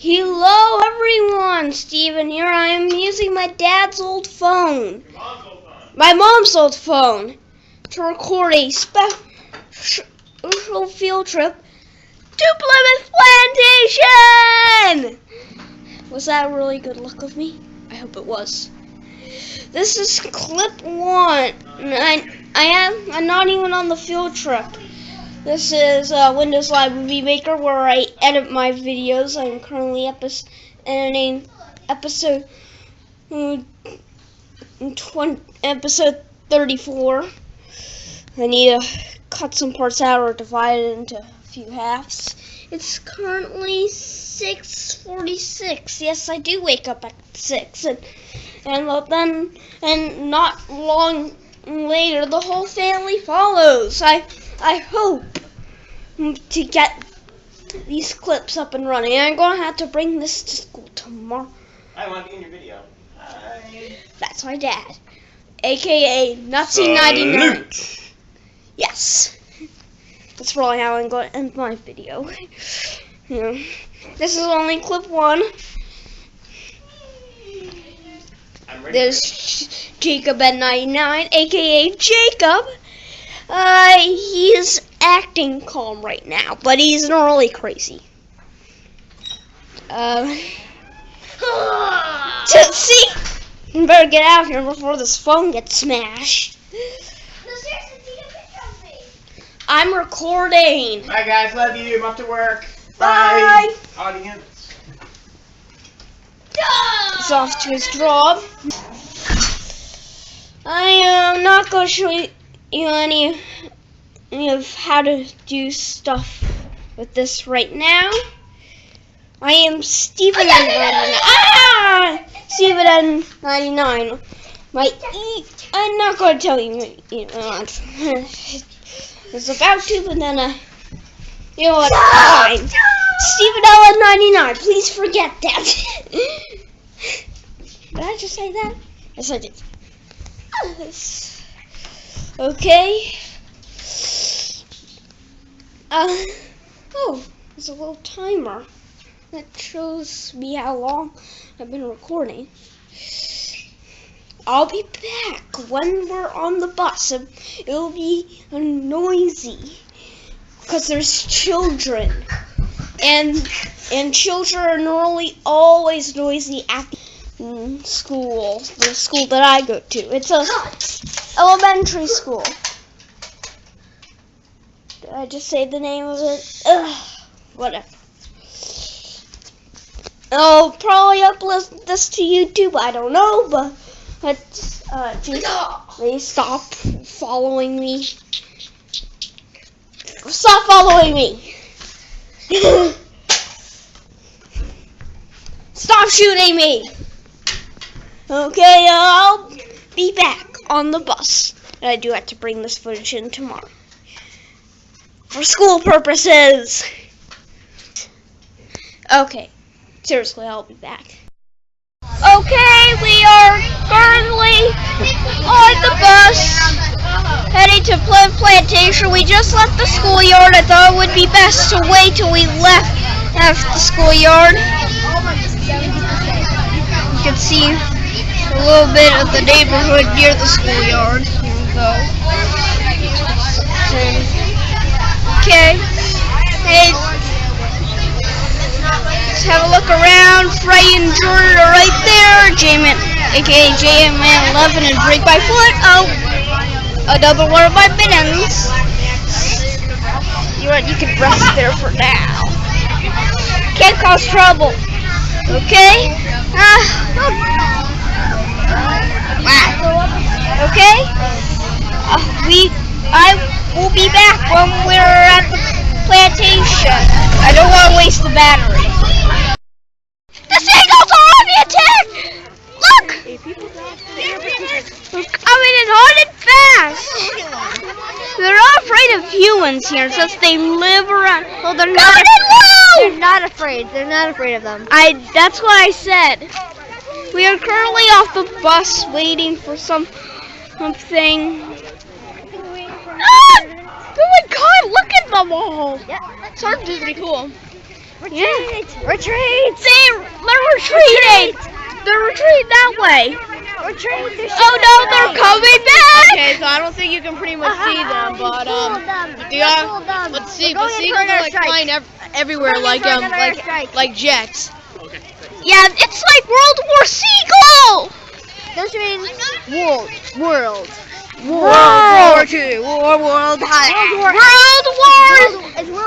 Hello everyone, Steven here. I am using my dad's old phone. Your mom's old phone. My mom's old phone to record a special field trip to Plymouth Plantation. Was that a really good look of me? I hope it was. This is clip 1. I'm not even on the field trip. This is Windows Live Movie Maker, where I edit my videos. I'm currently editing episode 34. I need to cut some parts out or divide it into a few halves. It's currently 6:46. Yes, I do wake up at 6, and not long later, the whole family follows. I hope to get these clips up and running. I'm gonna have to bring this to school tomorrow. I want to be in your video. Hi. That's my dad, aka Nazi99. Yes, that's probably how I'm going to end my video. Yeah. This is only clip 1. There's Jacob at 99, aka Jacob. He's acting calm right now, but he's really crazy. See? You better get out of here before this phone gets smashed. I'm recording. Bye guys, love you. I'm off to work. Bye. Audience. He's off to his job. I am not going to show you any of how to do stuff with this right now. I am Steven Steven N99. I'm not going to tell you. It's about to, but then you know what? Fine. Steven N99. Please forget that. Did I just say that? Yes, I did. Okay. Oh, there's a little timer that shows me how long I've been recording. I'll be back when we're on the bus. It'll be noisy because there's children, and children are normally always noisy at the school, the school that I go to. It's a elementary school. Did I just say the name of it? Whatever. I'll probably upload this to YouTube. I don't know, but please stop following me. Stop following me. Stop shooting me. Okay, I'll be back on the bus. And I do have to bring this footage in tomorrow for school purposes. Okay, seriously, I'll be back. Okay, we are currently on the bus heading to Plymouth Plantation. We just left the schoolyard. I thought it would be best to wait till we left the schoolyard. You can see a little bit of the neighborhood near the schoolyard. Here we go. Okay. Hey, let's have a look around. Frey and Jordan are right there. J-Man, aka JM11 and Break by Foot. Oh, another one of my minions. You can rest there for now. Can't cause trouble. Okay? Okay? I will be back when we're at the plantation. I don't want to waste the battery. The seagulls are on the attack! Look! They're coming in hard and fast. They're not afraid of humans here since they live around. Well, they're not. They're not afraid. They're not afraid of them. That's what I said. We are currently off the bus waiting for something. Ah! Oh my God! Look at them all. Yeah, Sarge is pretty cool. Retreat! Retreat! They're retreating! They're retreating that way! Retreat! Oh no, they're coming back! Okay, so I don't think you can pretty much see them, but let's see. The seagulls are like flying everywhere, like jets. Okay. Yeah, it's like World War Seagull! Don't you mean world?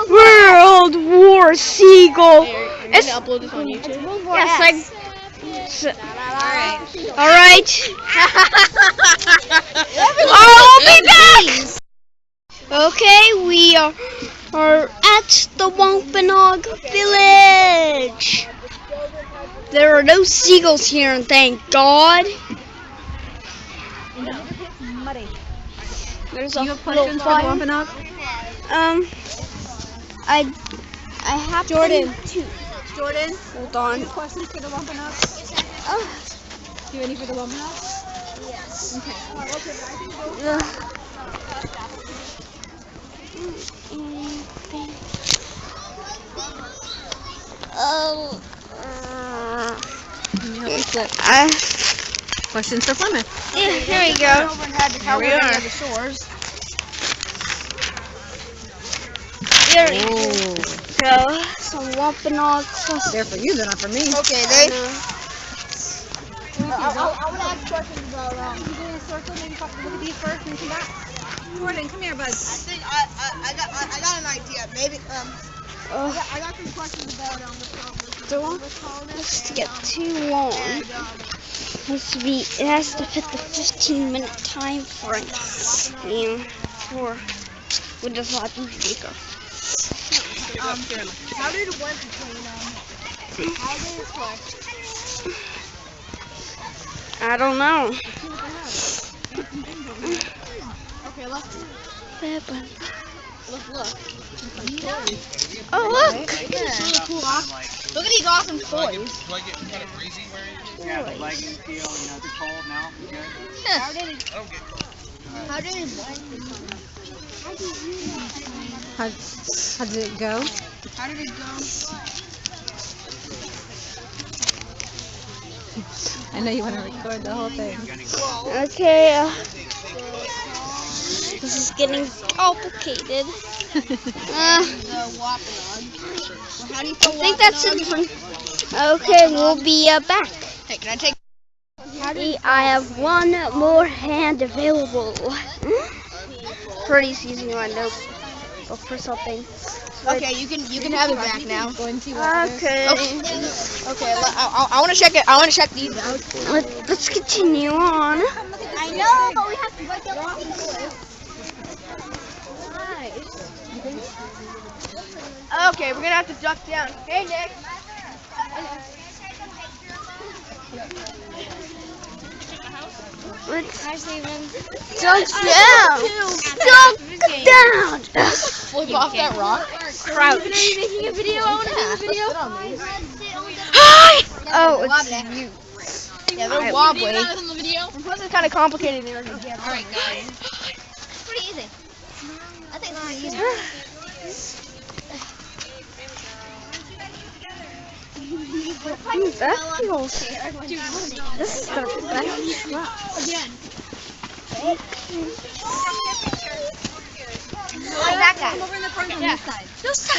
World War Seagull. It's upload this on YouTube. Yes, Alright. I'll be back! Okay, we are at the Wampanoag village. There are no seagulls here, and thank God. There's a You have questions for the Wampanoag? I have Jordan. to. Jordan, Hold on. questions for the Wampanoag? Do you have any for the Wampanoag? Yes. Okay. Questions for Plymouth. Yeah, here we go. Here we are. There we go. Some Wampanoag questions. They're for you, they're not for me. Okay, they. I want to ask questions about. You go in a circle, maybe look at these first, and come back. Jordan, come here, bud. I think I got an idea. Maybe I got some questions about Don't want this to get too long. It has to fit the 15-minute time frame for Windows Live Speaker. how did it work between how did it work? I don't know. Okay, let's look. Oh, look! Look at these awesome toys. Do I get kind of breezy wearing it? Yeah, the leggings feel, they're cold now. You good? How did it Okay. How did it work? How did it go? How did it go? I know you want to record the whole thing. Okay, this is getting complicated. The Wampanoag. How do you I think that's it for. Okay, we'll be back. Hey, can I take? I have one more hand available. Freddy's using my notebook for something. Okay, you can have it back now. Okay. Okay, I want to check it. I want to check these out. Let's continue on. I know, but we have to break up these. Okay, we're gonna have to duck down. Hey, Nick. Let's dunk down. Dunk down. Flip off that rock. Crouch. Making a video. I want to do a video. Hi. Oh, it's you. Yeah, they're wobbly. And plus, it's kind of complicated. Alright, guys. It's pretty easy. I think it's pretty easy. That feels. This is the best truck. Again. That guy. Come over in the front on this side. No, stop.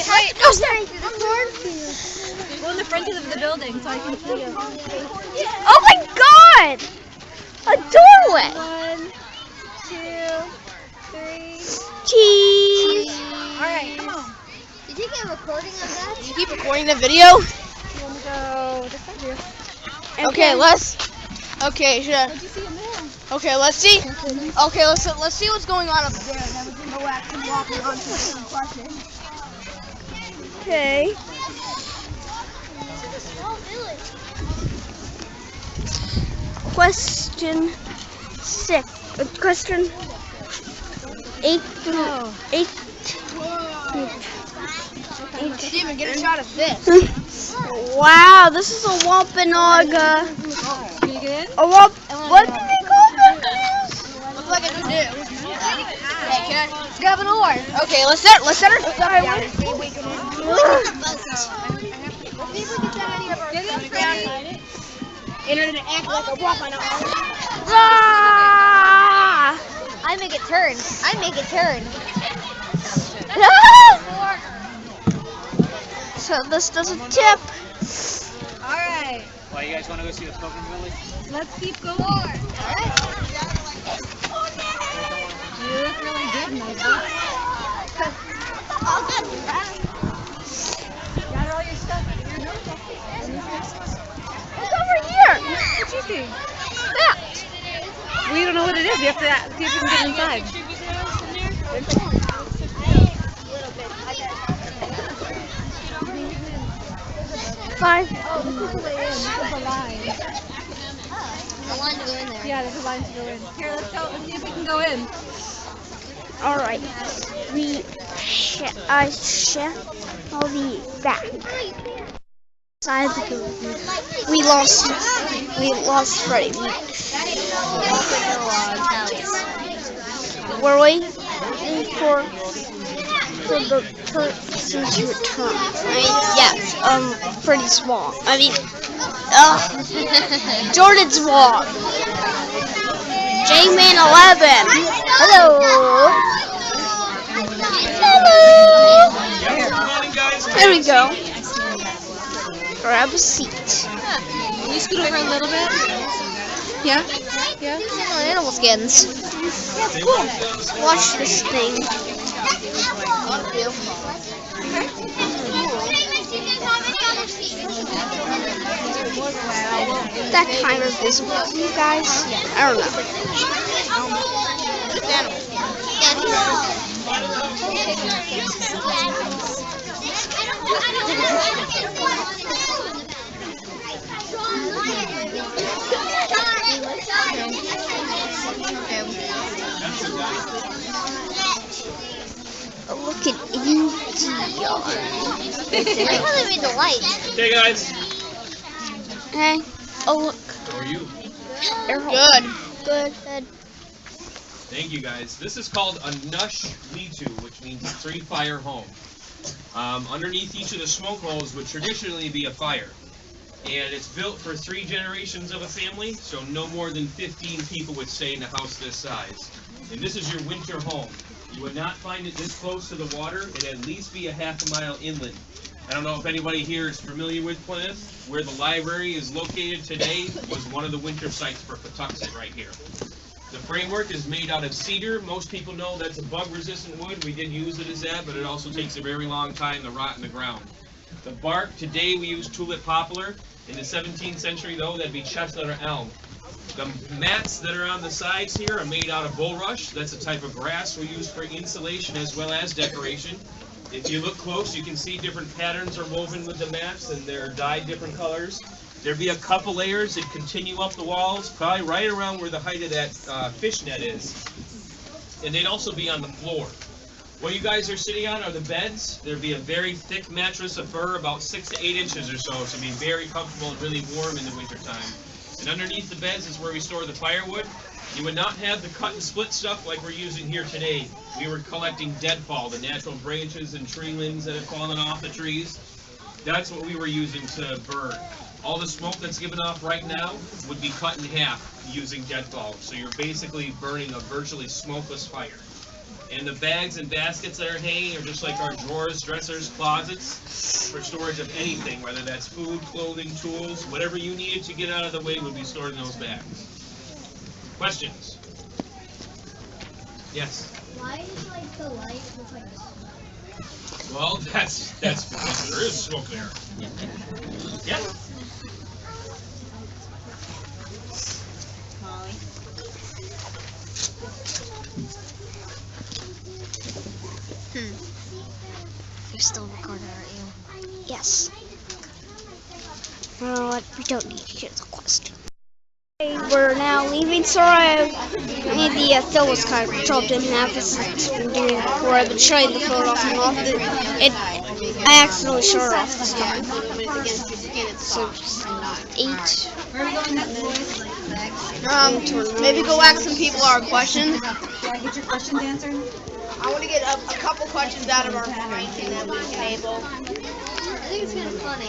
Go in the front of the building so I can see you. Oh my God! A doorway. 1, 2, 3. Cheese. Alright, come on. Did you get a recording of that? Did you keep recording the video? Okay, let's. Okay, okay, let's see. Okay, let's see what's going on up there. Then we can go actually walking on to some questions. Okay. Question 6. Question 8 through 8. Steven, get a shot of this. Wow, this is a Wampanoag. Can you get in? What do they call them? Looks like a new Hey, grab an oar. Okay, let's set her. And then act like a rock on a Ah! I make it turn. So this doesn't tip. Alright. Well, you guys want to go see the Pilgrim Village? Let's keep going. Alright. You look really good, Michael. Got all your stuff in your notebook. It's over here. What you see? That. We don't know what it is. We have to see if we can get inside. Fine. Oh, this is the way in. This is the line. I wanted to go in there. Yeah, there's a line to go in. Here, let's go. Let's see if we can go in. All right. We shall be back. Inside the building. We lost Freddy. We're waiting for the person's return. Yes. Freddy's wrong. I mean, Jordan's wrong. J-Man 11. Hello. There we go. Grab a seat. Can you scoot over a little bit? Yeah? Yeah? Animal skins. Watch this thing. That timer visible to you guys? I don't know. Look at India. They made the light. Hey guys. Hey. Oh look. How are you? Good. Thank you guys. This is called a Nush Letu, which means three fire home. Underneath each of the smoke holes would traditionally be a fire. And it's built for 3 generations of a family, so no more than 15 people would stay in a house this size. And this is your winter home. You would not find it this close to the water. It'd at least be a half a mile inland. I don't know if anybody here is familiar with Plymouth. Where the library is located today was one of the winter sites for Patuxent right here. The framework is made out of cedar. Most people know that's a bug-resistant wood. We did use it as that, but it also takes a very long time to rot in the ground. The bark, today we use tulip poplar. In the 17th century, though, that'd be chestnut or elm. The mats that are on the sides here are made out of bulrush. That's a type of grass we use for insulation as well as decoration. If you look close, you can see different patterns are woven with the mats, and they're dyed different colors. There'd be a couple layers that continue up the walls, probably right around where the height of that fishnet is. And they'd also be on the floor. What you guys are sitting on are the beds. There'd be a very thick mattress of fur, about 6 to 8 inches or so, so be very comfortable and really warm in the wintertime. And underneath the beds is where we store the firewood. You would not have the cut and split stuff like we're using here today. We were collecting deadfall, the natural branches and tree limbs that have fallen off the trees. That's what we were using to burn. All the smoke that's given off right now would be cut in half using deadfall. So you're basically burning a virtually smokeless fire. And the bags and baskets that are hanging are just like our drawers, dressers, closets for storage of anything, whether that's food, clothing, tools, whatever you needed to get out of the way would be stored in those bags. Questions? Yes? Why is the light look like Well, that's because there is smoke there. Yeah? You're still recording, aren't you? Yes. You know what? We don't need to hear the question. We're now leaving. Sorry, the film was kind of chopped in half. As it's been doing before. I've been shutting the phone off and off. I accidentally shut it off this time. So 8. Maybe go ask some people our questions. Do I get your questions answered? I want to get a couple questions out of our mind that we can able. I think it's kind of funny.